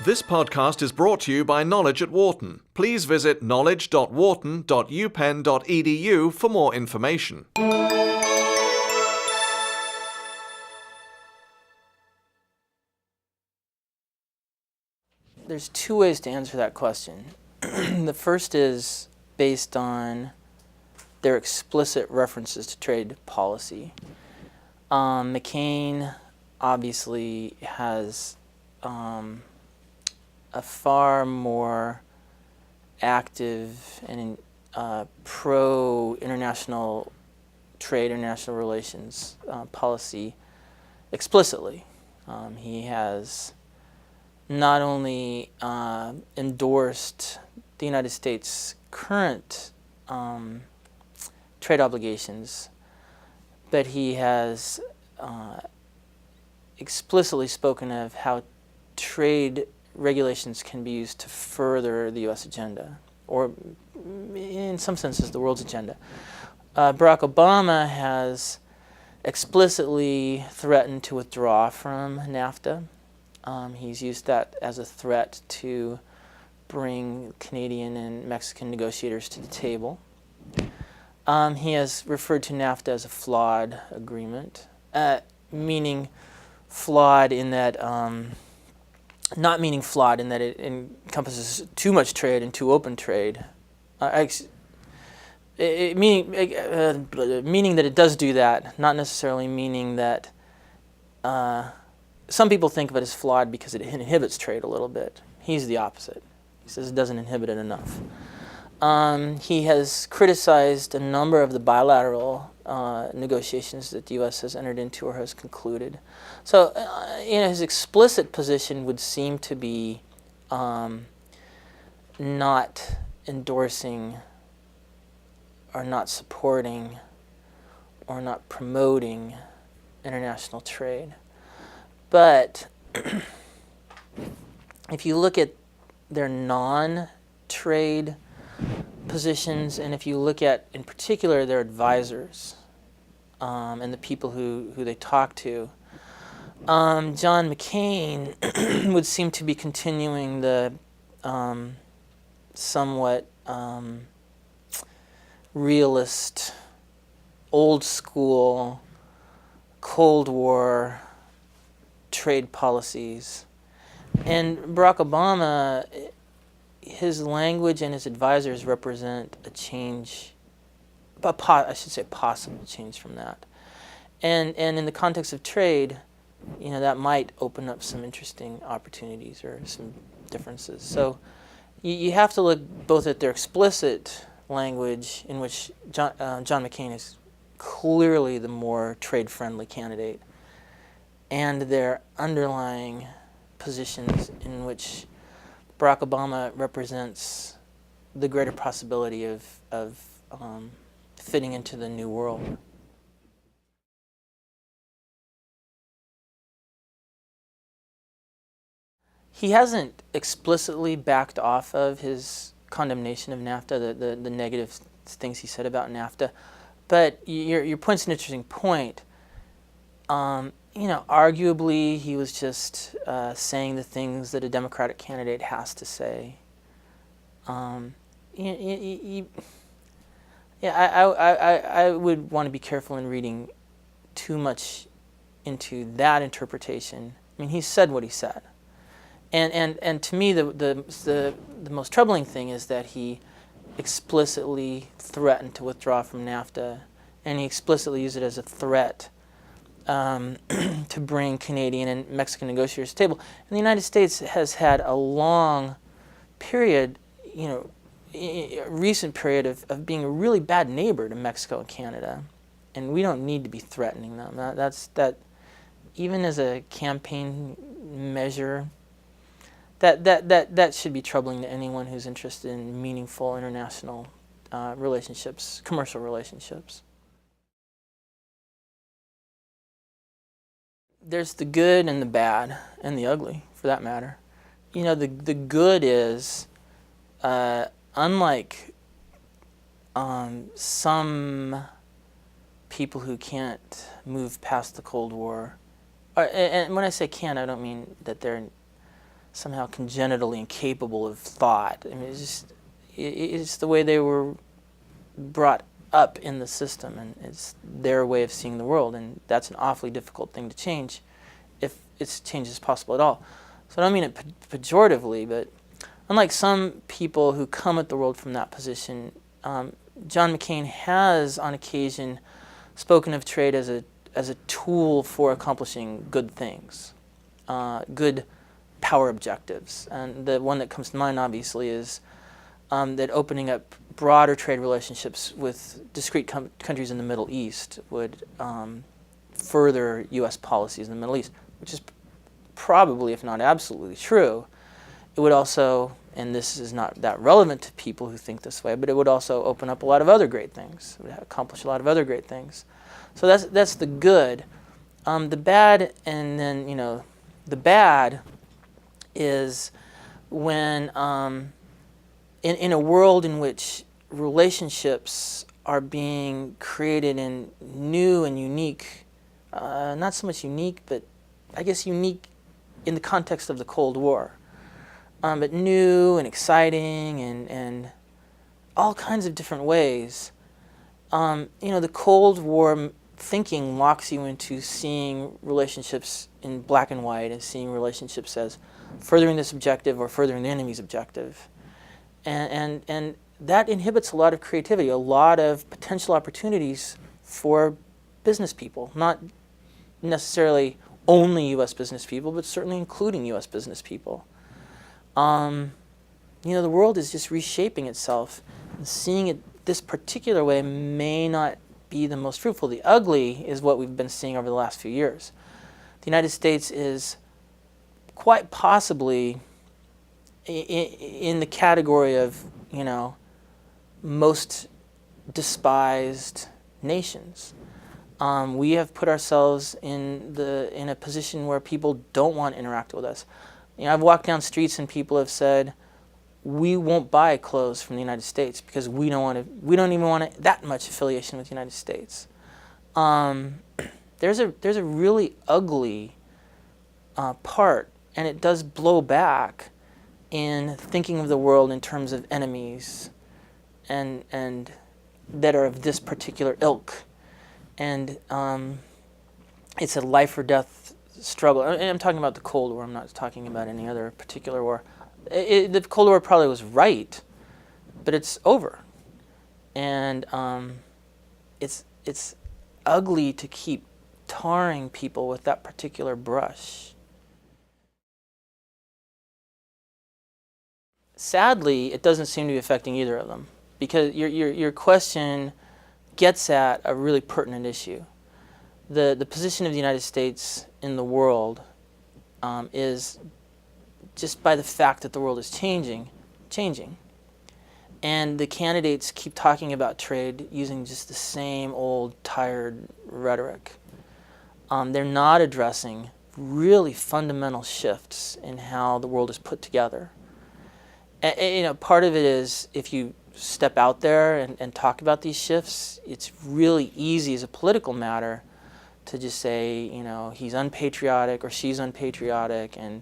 This podcast is brought to you by Knowledge at Wharton. Please visit knowledge.wharton.upenn.edu for more information. There's two ways to answer that question. The first is based on their explicit references to trade policy. McCain obviously has a far more active and pro-international trade, international relations policy explicitly. He has not only endorsed the United States' current trade obligations, but he has explicitly spoken of how trade regulations can be used to further the U.S. agenda, or in some senses the world's agenda. Barack Obama has explicitly threatened to withdraw from NAFTA. He's used that as a threat to bring Canadian and Mexican negotiators to the table. He has referred to NAFTA as a flawed agreement, meaning flawed in that, not meaning flawed in that it encompasses too much trade and too open trade. Meaning that it does do that, not necessarily meaning that some people think of it as flawed because it inhibits trade a little bit. He's the opposite. He says it doesn't inhibit it enough. He has criticized a number of the bilateral negotiations that the U.S. has entered into or has concluded. So, his explicit position would seem to be not endorsing or not supporting or not promoting international trade. But if you look at their non-trade positions, and if you look at, in particular, their advisors and the people who they talk to, John McCain would seem to be continuing the somewhat realist, old-school, Cold War trade policies. And Barack Obama, his language and his advisors represent a change, I should say possible change from that. And in the context of trade, that might open up some interesting opportunities or some differences. So you have to look both at their explicit language, in which John McCain is clearly the more trade-friendly candidate, and their underlying positions in which Barack Obama represents the greater possibility of fitting into the new world. He hasn't explicitly backed off of his condemnation of NAFTA, the negative things he said about NAFTA, but your point's an interesting point. Arguably he was just saying the things that a Democratic candidate has to say. I would want to be careful in reading too much into that interpretation. I mean, he said what he said. And to me, the most troubling thing is that he explicitly threatened to withdraw from NAFTA, and he explicitly used it as a threat to bring Canadian and Mexican negotiators to the table. And the United States has had a long period, a recent period of being a really bad neighbor to Mexico and Canada, and we don't need to be threatening them. That even as a campaign measure, that should be troubling to anyone who's interested in meaningful international relationships, commercial relationships. There's the good and the bad and the ugly, for that matter. The good is, unlike some people who can't move past the Cold War, and when I say can't, I don't mean that they're somehow congenitally incapable of thought. I mean, it's the way they were brought up in the system, and it's their way of seeing the world, and that's an awfully difficult thing to change, if its change is possible at all. So I don't mean it pejoratively, but unlike some people who come at the world from that position, John McCain has, on occasion, spoken of trade as a tool for accomplishing good things, good power objectives. And the one that comes to mind, obviously, is that opening up broader trade relationships with discrete countries in the Middle East would further U.S. policies in the Middle East, which is probably, if not absolutely true. It would also, and this is not that relevant to people who think this way, but it would also open up a lot of other great things. It would accomplish a lot of other great things. So that's the good. The bad, and then, the bad is when in a world in which relationships are being created in new and unique, not so much unique, but I guess unique in the context of the Cold War, but new and exciting and all kinds of different ways. The Cold War thinking locks you into seeing relationships in black and white and seeing relationships as furthering this objective or furthering the enemy's objective. And that inhibits a lot of creativity, a lot of potential opportunities for business people, not necessarily only U.S. business people, but certainly including U.S. business people. The world is just reshaping itself, and seeing it this particular way may not be the most fruitful. The ugly is what we've been seeing over the last few years. The United States is quite possibly in the category of, most despised nations. We have put ourselves in a position where people don't want to interact with us. I've walked down streets and people have said, we won't buy clothes from the United States because we don't even want that much affiliation with the United States. There's a really ugly part, and it does blow back in thinking of the world in terms of enemies and that are of this particular ilk. And it's a life or death struggle. And I'm talking about the Cold War. I'm not talking about any other particular war. The Cold War probably was right, but it's over. And it's ugly to keep tarring people with that particular brush. Sadly, it doesn't seem to be affecting either of them, because your question gets at a really pertinent issue. The position of the United States in the world is, just by the fact that the world is changing. And the candidates keep talking about trade using just the same old tired rhetoric. They're not addressing really fundamental shifts in how the world is put together. Part of it is, if you step out there and talk about these shifts, it's really easy as a political matter to just say, he's unpatriotic or she's unpatriotic, and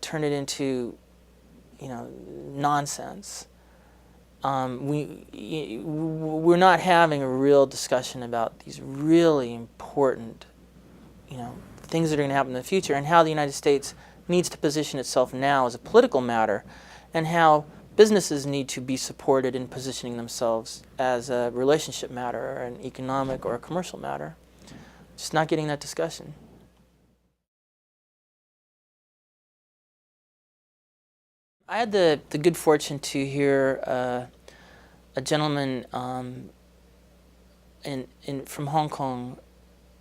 turn it into, nonsense. We're not having a real discussion about these really important, things that are going to happen in the future, and how the United States needs to position itself now as a political matter, and how businesses need to be supported in positioning themselves as a relationship matter or an economic or a commercial matter. Just not getting that discussion. I had the good fortune to hear a gentleman from Hong Kong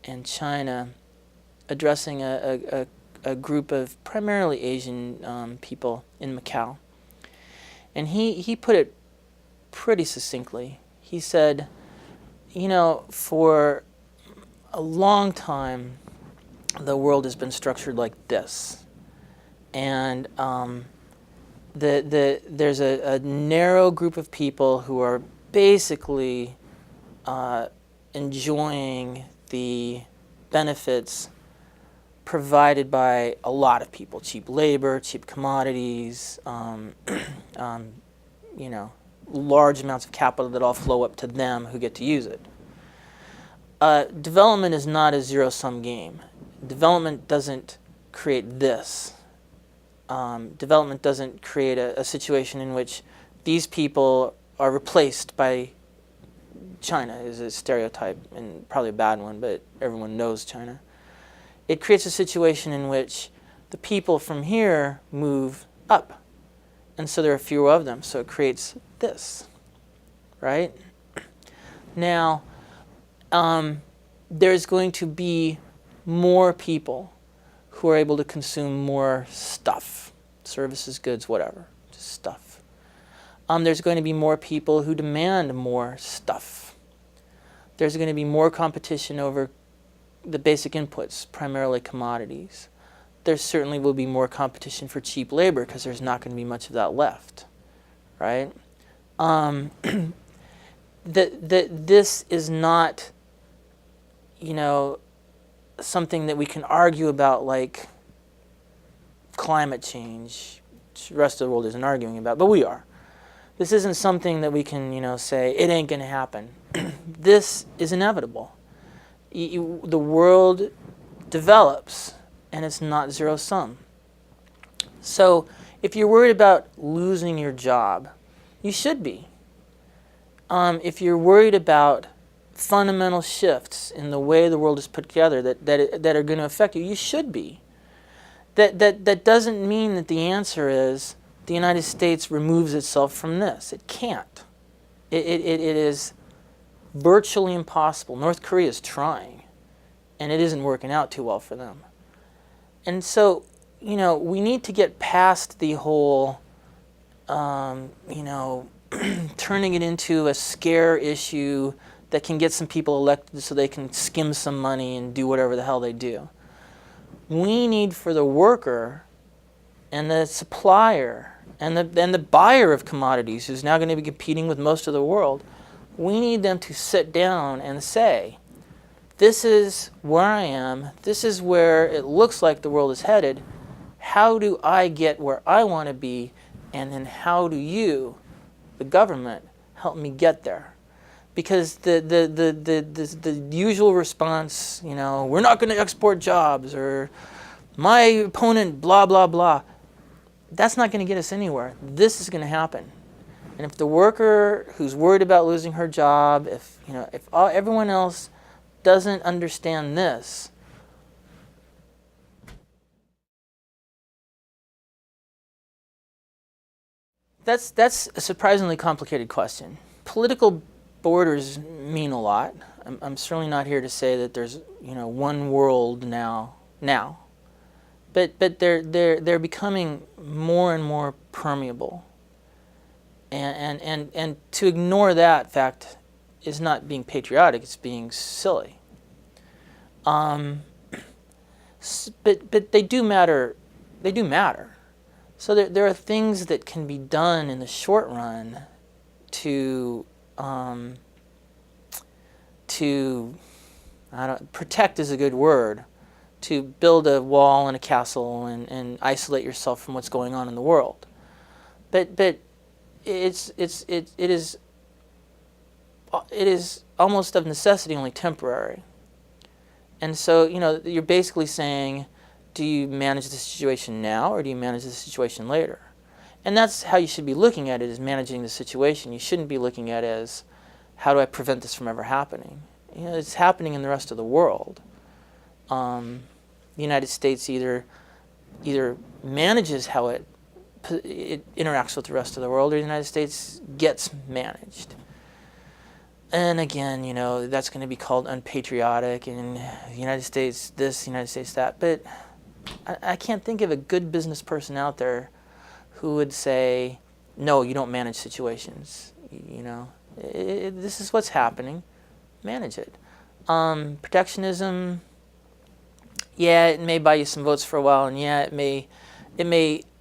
and China addressing a group of primarily Asian people in Macau. And he put it pretty succinctly. He said, for a long time, the world has been structured like this. And there's a narrow group of people who are basically enjoying the benefits provided by a lot of people: cheap labor, cheap commodities, you know, large amounts of capital that all flow up to them who get to use it. Development is not a zero-sum game. Development doesn't create this. Development doesn't create a situation in which these people are replaced by China, is a stereotype, and probably a bad one, but everyone knows China. It creates a situation in which the people from here move up, and so there are fewer of them, so it creates this, right? Now, there's going to be more people who are able to consume more stuff, services, goods, whatever, just stuff. There's going to be more people who demand more stuff. There's going to be more competition over the basic inputs, primarily commodities. There certainly will be more competition for cheap labor because there's not going to be much of that left, right? This is not, you know, something that we can argue about like climate change. The rest of the world isn't arguing about, but we are. This isn't something that we can, you know, say, it ain't going to happen. This is inevitable. The world develops, and it's not zero-sum. So if you're worried about losing your job, you should be. If you're worried about fundamental shifts in the way the world is put together that are going to affect you, you should be. That doesn't mean that the answer is the United States removes itself from this. It can't. It is virtually impossible. North Korea is trying, and it isn't working out too well for them. And so, you know, we need to get past the whole, you know, turning it into a scare issue that can get some people elected so they can skim some money and do whatever the hell they do. We need for the worker and the supplier and the buyer of commodities, who's now going to be competing with most of the world, we need them to sit down and say, this is where I am, this is where it looks like the world is headed, how do I get where I want to be, and then how do you, the government, help me get there? Because the usual response, you know, we're not going to export jobs, or my opponent, blah, blah, blah, that's not going to get us anywhere. This is going to happen. And if the worker who's worried about losing her job, if everyone else doesn't understand this, that's a surprisingly complicated question. Political borders mean a lot. I'm certainly not here to say that there's, you know, one world now. But they're becoming more and more permeable. And to ignore that fact is not being patriotic, it's being silly. But they do matter. They do matter. So there are things that can be done in the short run to protect is a good word, to build a wall and a castle and isolate yourself from what's going on in the world. But it is almost of necessity only temporary. And so, you know, you're basically saying, do you manage the situation now or do you manage the situation later? And that's how you should be looking at it, is managing the situation. You shouldn't be looking at it as, how do I prevent this from ever happening? You know, it's happening in the rest of the world. The United States either manages how it interacts with the rest of the world, or the United States gets managed. And again, you know, that's going to be called unpatriotic, and the United States this, the United States that. But I can't think of a good business person out there who would say, no, you don't manage situations. You know, this is what's happening. Manage it. Protectionism, yeah, it may buy you some votes for a while, and yeah, it may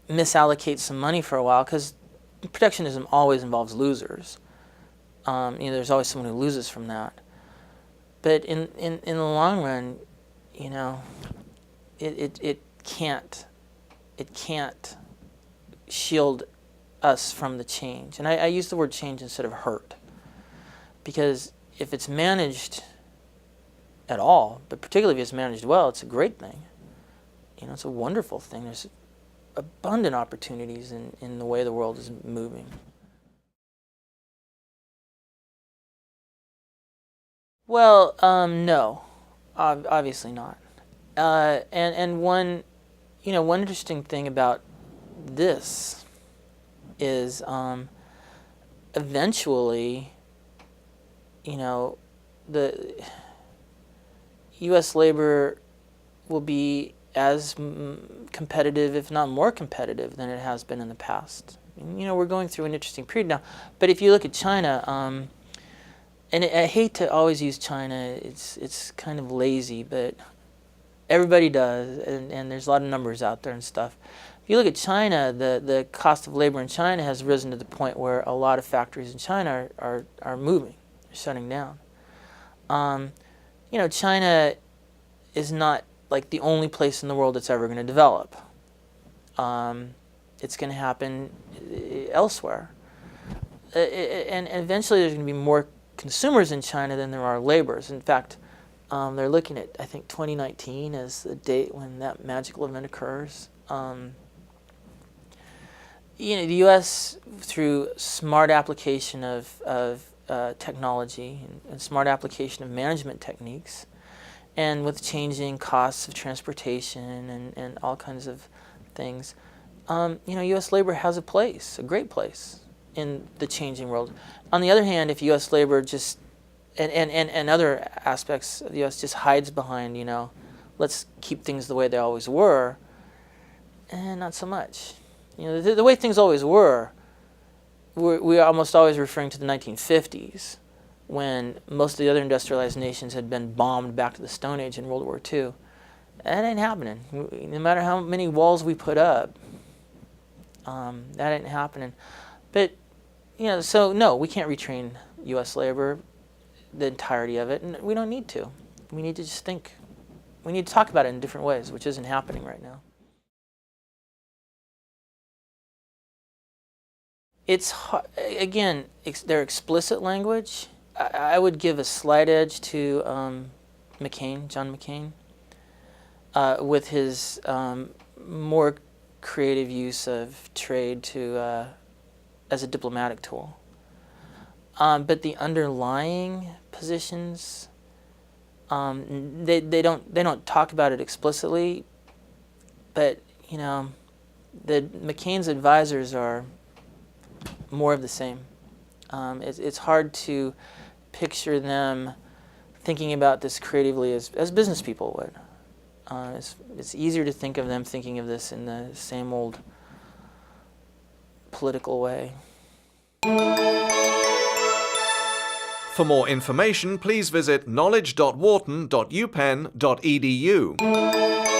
misallocate some money for a while, because protectionism always involves losers. You know, there's always someone who loses from that. But in the long run, you know, it can't shield us from the change. And I use the word change instead of hurt, because if it's managed at all, but particularly if it's managed well, it's a great thing. It's a wonderful thing. There's abundant opportunities in the way the world is moving. Well, no, obviously not. And one interesting thing about this is eventually, the U.S. labor will be as competitive, if not more competitive, than it has been in the past. We're going through an interesting period now. But if you look at China, and I hate to always use China, it's kind of lazy, but everybody does, and there's a lot of numbers out there and stuff. If you look at China, the cost of labor in China has risen to the point where a lot of factories in China are moving, shutting down. China is not like the only place in the world that's ever going to develop. It's going to happen elsewhere. And eventually there's going to be more consumers in China than there are laborers. In fact, they're looking at, I think, 2019 as the date when that magical event occurs. The U.S., through smart application of technology and smart application of management techniques, and with changing costs of transportation and all kinds of things, U.S. labor has a place, a great place in the changing world. On the other hand, if U.S. labor just, and other aspects of the U.S. just hides behind, let's keep things the way they always were, not so much. The way things always were, we are almost always referring to the 1950s, when most of the other industrialized nations had been bombed back to the Stone Age in World War II. That ain't happening. No matter how many walls we put up, that ain't happening. But, so no, we can't retrain U.S. labor, the entirety of it, and we don't need to. We need to just think. We need to talk about it in different ways, which isn't happening right now. It's, again, their explicit language. I would give a slight edge to McCain, John McCain, with his more creative use of trade as a diplomatic tool. But the underlying positions, they don't talk about it explicitly. But the McCain's advisors are more of the same. It's hard to picture them thinking about this creatively as business people would. It's easier to think of them thinking of this in the same old political way. For more information, please visit knowledge.wharton.upenn.edu.